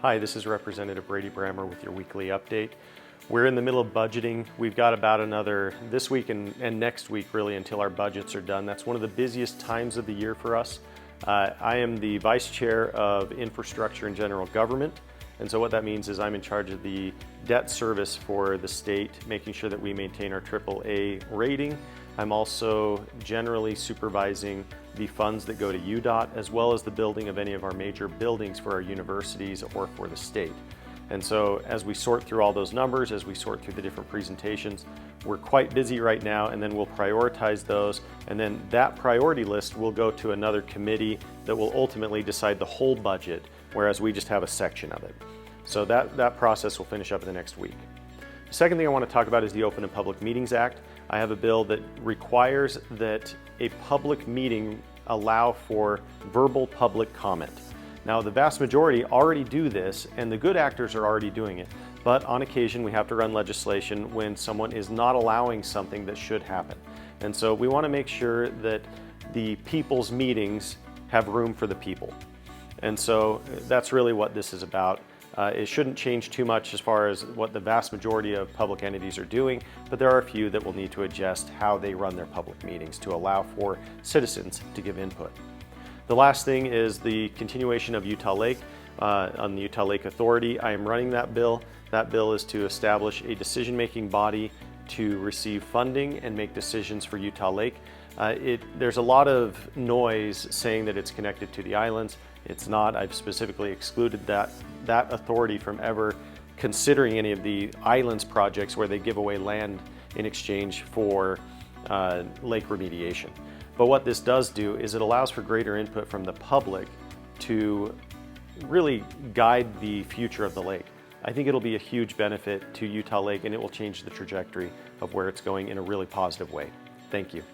Hi, this is Representative Brady Brammer with your weekly update. We're in the middle of budgeting. We've got about another this week and next week really until our budgets are done. That's one of the busiest times of the year for us. I am the Vice Chair of Infrastructure and General Government. And so what that means is I'm in charge of the debt service for the state, making sure that we maintain our AAA rating. I'm also generally supervising the funds that go to UDOT, as well as the building of any of our major buildings for our universities or for the state. And so as we sort through all those numbers, as we sort through the different presentations, we're quite busy right now, and then we'll prioritize those, and then that priority list will go to another committee that will ultimately decide the whole budget, whereas we just have a section of it. So that process will finish up in the next week. The second thing I want to talk about is the Open and Public Meetings Act. I have a bill that requires that a public meeting allow for verbal public comment. Now, the vast majority already do this, and the good actors are already doing it. But on occasion, we have to run legislation when someone is not allowing something that should happen. And so we want to make sure that the people's meetings have room for the people. And so that's really what this is about. It shouldn't change too much as far as what the vast majority of public entities are doing, but there are a few that will need to adjust how they run their public meetings to allow for citizens to give input. The last thing is the continuation of Utah Lake on the Utah Lake Authority. I am running that bill. That bill is to establish a decision-making body to receive funding and make decisions for Utah Lake. There's a lot of noise saying that it's connected to the islands. It's not. I've specifically excluded that authority from ever considering any of the islands projects where they give away land in exchange for lake remediation. But what this does do is it allows for greater input from the public to really guide the future of the lake. I think it'll be a huge benefit to Utah Lake, and it will change the trajectory of where it's going in a really positive way. Thank you.